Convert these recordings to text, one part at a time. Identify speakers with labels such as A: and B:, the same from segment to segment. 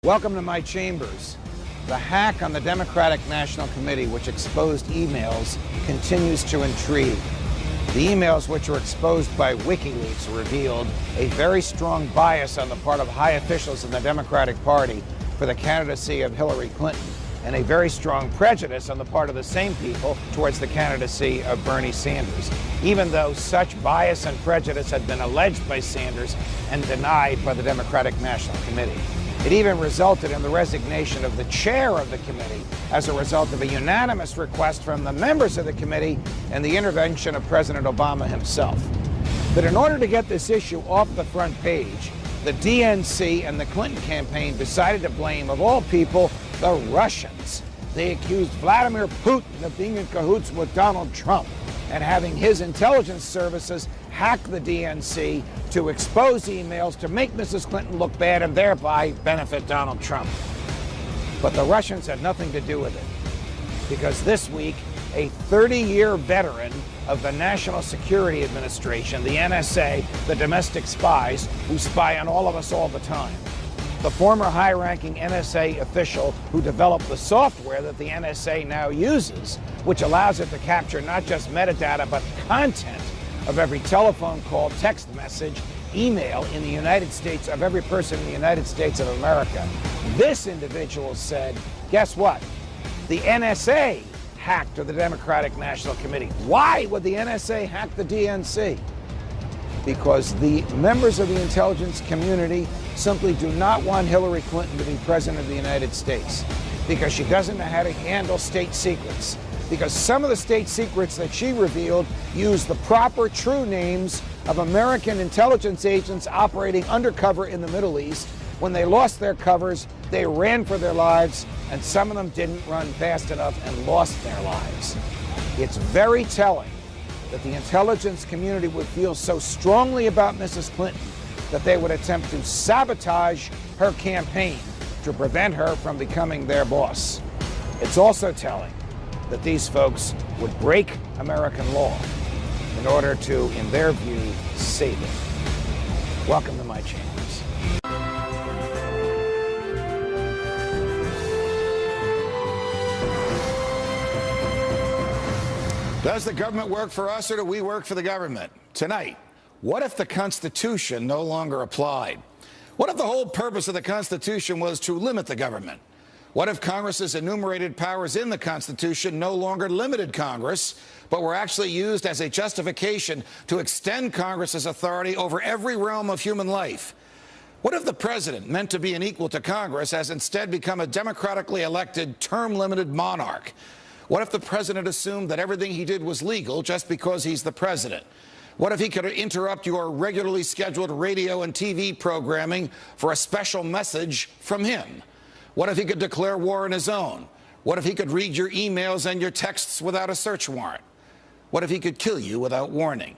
A: Welcome to my chambers. The hack on the Democratic National Committee, which exposed emails, continues to intrigue. The emails, which were exposed by WikiLeaks, revealed a very strong bias on the part of high officials in the Democratic Party for the candidacy of Hillary Clinton, and a very strong prejudice on the part of the same people towards the candidacy of Bernie Sanders, even though such bias and prejudice had been alleged by Sanders and denied by the Democratic National Committee. It even resulted in the resignation of the chair of the committee as a result of a unanimous request from the members of the committee and the intervention of President Obama himself. But in order to get this issue off the front page, the DNC and the Clinton campaign decided to blame, of all people, the Russians. They accused Vladimir Putin of being in cahoots with Donald Trump and having his intelligence services hack the DNC to expose emails to make Mrs. Clinton look bad and thereby benefit Donald Trump. But the Russians had nothing to do with it, because this week, a 30-year veteran of the National Security Administration, the NSA, the domestic spies who spy on all of us all the time, the former high-ranking NSA official who developed the software that the NSA now uses, which allows it to capture not just metadata, but content of every telephone call, text message, email in the United States of every person in the United States of America. This individual said, guess what? The NSA hacked the Democratic National Committee. Why would the NSA hack the DNC? Because the members of the intelligence community simply do not want Hillary Clinton to be president of the United States, because she doesn't know how to handle state secrets, because some of the state secrets that she revealed use the proper true names of American intelligence agents operating undercover in the Middle East. When they lost their covers, they ran for their lives, and some of them didn't run fast enough and lost their lives. It's very telling that the intelligence community would feel so strongly about Mrs. Clinton that they would attempt to sabotage her campaign to prevent her from becoming their boss. It's also telling that these folks would break American law in order to, in their view, save it. Welcome to my chambers. Does the government work for us, or do we work for the government? Tonight, what if the Constitution no longer applied? What if the whole purpose of the Constitution was to limit the government? What if Congress's enumerated powers in the Constitution no longer limited Congress, but were actually used as a justification to extend Congress's authority over every realm of human life? What if the president, meant to be an equal to Congress, has instead become a democratically elected, term-limited monarch? What if the president assumed that everything he did was legal just because he's the president? What if he could interrupt your regularly scheduled radio and TV programming for a special message from him? What if he could declare war on his own? What if he could read your emails and your texts without a search warrant? What if he could kill you without warning?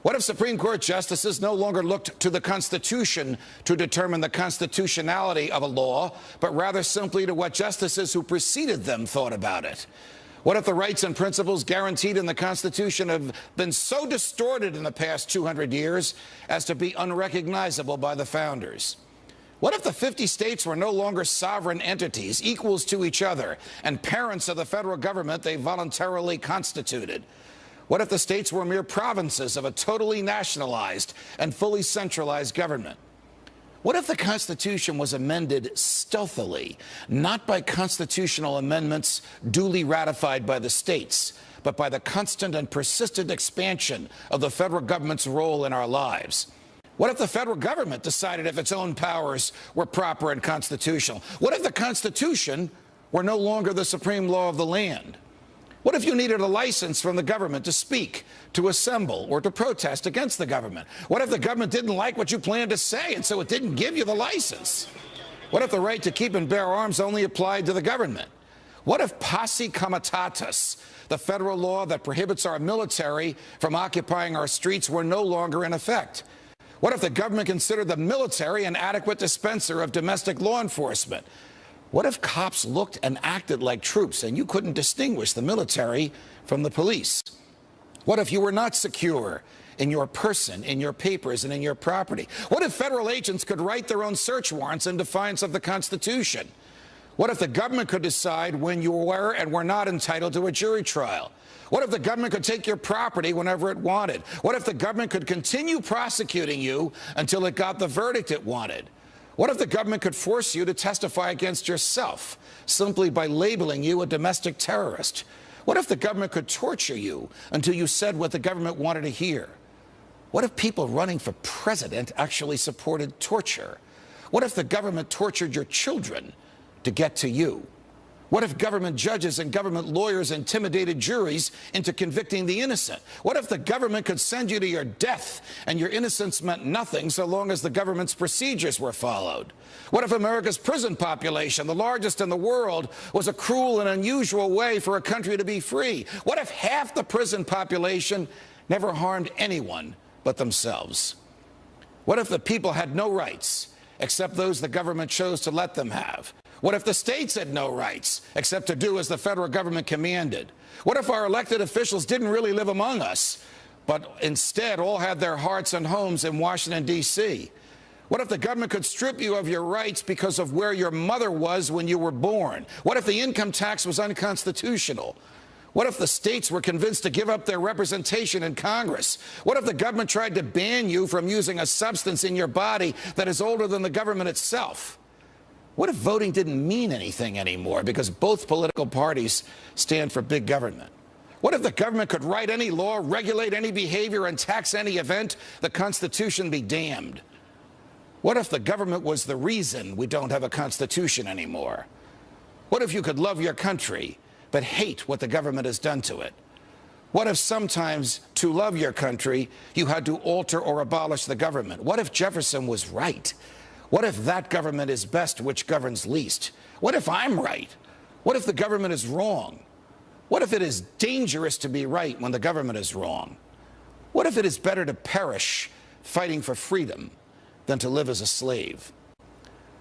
A: What if Supreme Court justices no longer looked to the Constitution to determine the constitutionality of a law, but rather simply to what justices who preceded them thought about it? What if the rights and principles guaranteed in the Constitution have been so distorted in the past 200 years as to be unrecognizable by the founders? What if the 50 states were no longer sovereign entities, equals to each other, and parents of the federal government they voluntarily constituted? What if the states were mere provinces of a totally nationalized and fully centralized government? What if the Constitution was amended stealthily, not by constitutional amendments duly ratified by the states, but by the constant and persistent expansion of the federal government's role in our lives? What if the federal government decided if its own powers were proper and constitutional? What if the Constitution were no longer the supreme law of the land? What if you needed a license from the government to speak, to assemble, or to protest against the government? What if the government didn't like what you planned to say, and so it didn't give you the license? What if the right to keep and bear arms only applied to the government? What if posse comitatus, the federal law that prohibits our military from occupying our streets, were no longer in effect? What if the government considered the military an adequate dispenser of domestic law enforcement? What if cops looked and acted like troops and you couldn't distinguish the military from the police? What if you were not secure in your person, in your papers, and in your property? What if federal agents could write their own search warrants in defiance of the Constitution? What if the government could decide when you were and were not entitled to a jury trial? What if the government could take your property whenever it wanted? What if the government could continue prosecuting you until it got the verdict it wanted? What if the government could force you to testify against yourself simply by labeling you a domestic terrorist? What if the government could torture you until you said what the government wanted to hear? What if people running for president actually supported torture? What if the government tortured your children to get to you? What if government judges and government lawyers intimidated juries into convicting the innocent? What if the government could send you to your death and your innocence meant nothing so long as the government's procedures were followed? What if America's prison population, the largest in the world, was a cruel and unusual way for a country to be free? What if half the prison population never harmed anyone but themselves? What if the people had no rights except those the government chose to let them have? What if the states had no rights except to do as the federal government commanded? What if our elected officials didn't really live among us, but instead all had their hearts and homes in Washington, D.C.? What if the government could strip you of your rights because of where your mother was when you were born? What if the income tax was unconstitutional? What if the states were convinced to give up their representation in Congress? What if the government tried to ban you from using a substance in your body that is older than the government itself? What if voting didn't mean anything anymore because both political parties stand for big government? What if the government could write any law, regulate any behavior, and tax any event? The Constitution be damned. What if the government was the reason we don't have a Constitution anymore? What if you could love your country but hate what the government has done to it? What if sometimes to love your country you had to alter or abolish the government? What if Jefferson was right? What if that government is best which governs least? What if I'm right? What if the government is wrong? What if it is dangerous to be right when the government is wrong? What if it is better to perish fighting for freedom than to live as a slave?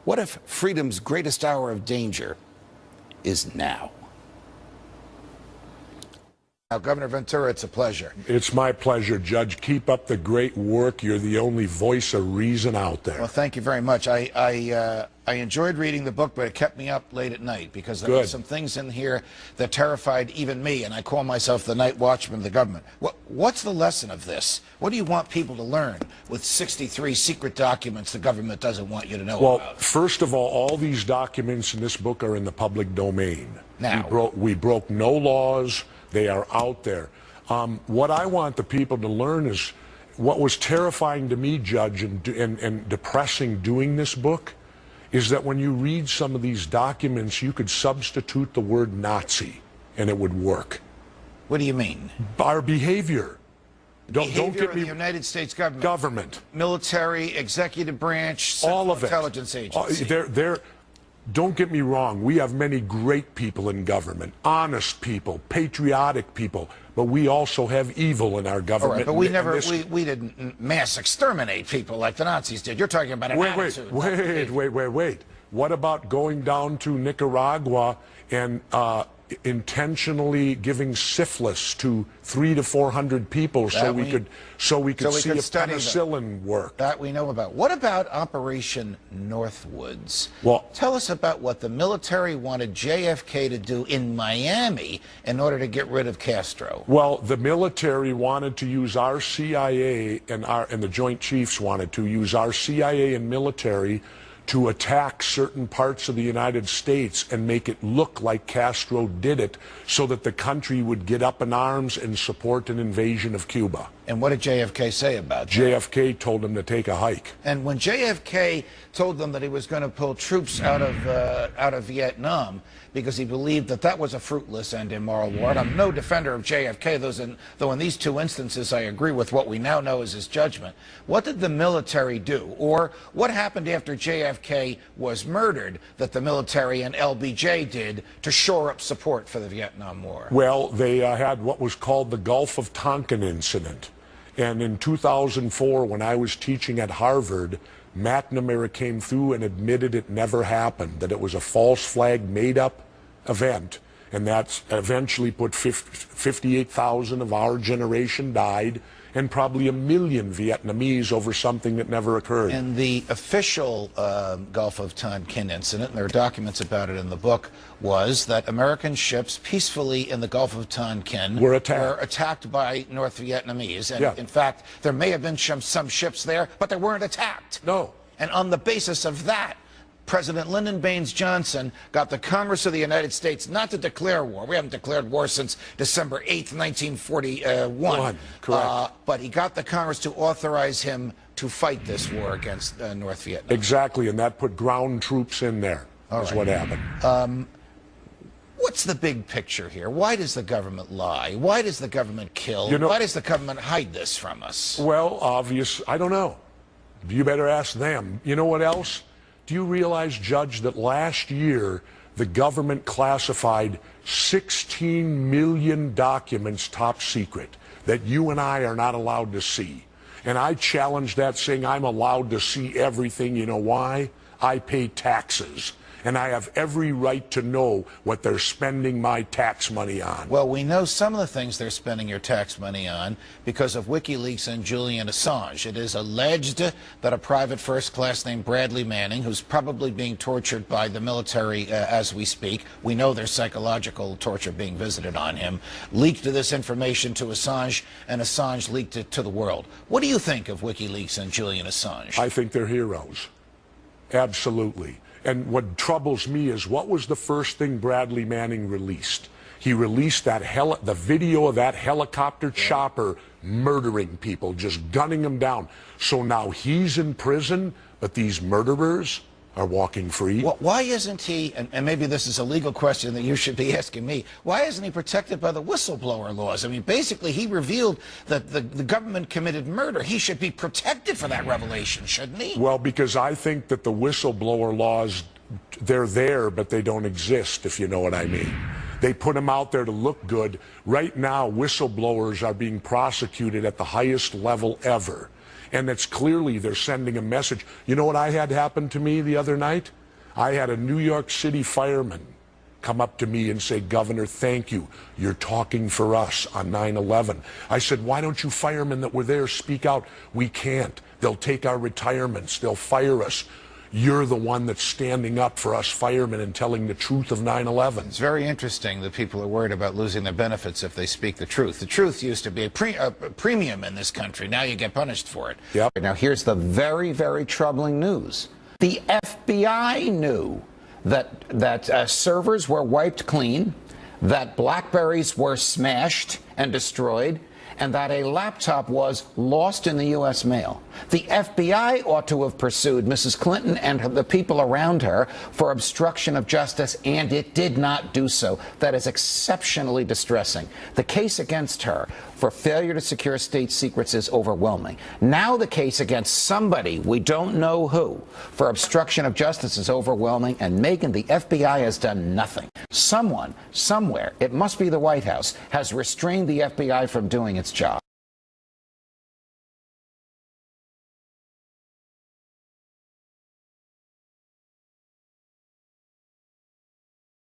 A: What if freedom's greatest hour of danger is now? Now, Governor Ventura, it's a pleasure.
B: It's my pleasure, Judge. Keep up the great work. You're the only voice of reason out there.
A: Well, thank you very much. I enjoyed reading the book, but it kept me up late at night because there were some things in here that terrified even me, and I call myself the night watchman of the government. What's the lesson of this? What do you want people to learn with 63 secret documents the government doesn't want you to know about?
B: Well, first of all these documents in this book are in the public domain.
A: Now,
B: we broke no laws. They are out there. What I want the people to learn is what was terrifying to me, Judge, and depressing doing this book is that when you read some of these documents, you could substitute the word Nazi and it would work.
A: What do you mean?
B: Our behavior. Don't get me.
A: The United States government.
B: Government.
A: Military, executive branch, Central Intelligence Agency.
B: Don't get me wrong, we have many great people in government, honest people, patriotic people, but we also have evil in our government.
A: All right, but we didn't mass exterminate people like the Nazis did. You're talking about an attitude.
B: Wait. What about going down to Nicaragua and intentionally giving syphilis to 300 to 400 people so we could see if penicillin worked?
A: That we know about. What about Operation Northwoods?
B: Well,
A: tell us about what the military wanted JFK to do in Miami in order to get rid of Castro.
B: Well, the military wanted to use our CIA and the Joint Chiefs wanted to use our CIA and military to attack certain parts of the United States and make it look like Castro did it so that the country would get up in arms and support an invasion of Cuba.
A: And what did JFK say about that?
B: JFK told them to take a hike.
A: And when JFK told them that he was going to pull troops out of Vietnam because he believed that that was a fruitless and immoral war, and I'm no defender of JFK, though in these two instances I agree with what we now know is his judgment. What did the military do? Or what happened after JFK was murdered that the military and LBJ did to shore up support for the Vietnam War?
B: Well, they had what was called the Gulf of Tonkin incident. And in 2004, when I was teaching at Harvard, McNamara came through and admitted it never happened, that it was a false flag made-up event, and that's eventually put 58,000 of our generation died, and probably 1 million Vietnamese over something that never occurred.
A: In the official Gulf of Tonkin incident, and there are documents about it in the book, was that American ships peacefully in the Gulf of Tonkin
B: were attacked
A: by North Vietnamese. And
B: yeah.
A: in fact, there may have been some ships there, but they weren't attacked.
B: No.
A: And on the basis of that, President Lyndon Baines Johnson got the Congress of the United States not to declare war. We haven't declared war since December 8th, 1941.
B: Correct.
A: But he got the Congress to authorize him to fight this war against North Vietnam.
B: Exactly, and that put ground troops in there. That's what happened.
A: What's the big picture here? Why does the government lie? Why does the government kill? Why does the government hide this from us?
B: Well, I don't know. You better ask them. You know what else? Do you realize, Judge, that last year the government classified 16 million documents top secret that you and I are not allowed to see? And I challenge that, saying I'm allowed to see everything. You know why? I pay taxes. And I have every right to know what they're spending my tax money on.
A: Well, we know some of the things they're spending your tax money on because of WikiLeaks and Julian Assange. It is alleged that a private first class named Bradley Manning, who's probably being tortured by the military as we speak, we know there's psychological torture being visited on him, leaked this information to Assange, and Assange leaked it to the world. What do you think of WikiLeaks and Julian Assange?
B: I think they're heroes. Absolutely. And what troubles me is, what was the first thing Bradley Manning released? He released the video of that helicopter chopper murdering people, just gunning them down. So now he's in prison, but these murderers are walking free.
A: Well, why isn't he, and maybe this is a legal question that you should be asking me, why isn't he protected by the whistleblower laws? I mean, basically, he revealed that the government committed murder. He should be protected for that revelation, shouldn't he?
B: Well, because I think that the whistleblower laws, they're there, but they don't exist, if you know what I mean. They put them out there to look good. Right now, whistleblowers are being prosecuted at the highest level ever. And it's clearly they're sending a message. You know what I had happen to me the other night? I had a New York City fireman come up to me and say, "Governor, thank you. You're talking for us on 9/11. I said, "Why don't you firemen that were there speak out?" "We can't. They'll take our retirements. They'll fire us. You're the one that's standing up for us firemen and telling the truth of 9/11.
A: It's very interesting that people are worried about losing their benefits if they speak the truth. The truth used to be a premium in this country. Now you get punished for it.
B: Yep.
A: Now here's the very, very troubling news. The FBI knew that servers were wiped clean, that BlackBerries were smashed and destroyed, and that a laptop was lost in the U.S. mail. The FBI ought to have pursued Mrs. Clinton and the people around her for obstruction of justice, and it did not do so. That is exceptionally distressing. The case against her for failure to secure state secrets is overwhelming. Now the case against somebody, we don't know who, for obstruction of justice is overwhelming, and Megan, the FBI has done nothing. Someone, somewhere, it must be the White House, has restrained the FBI from doing its job.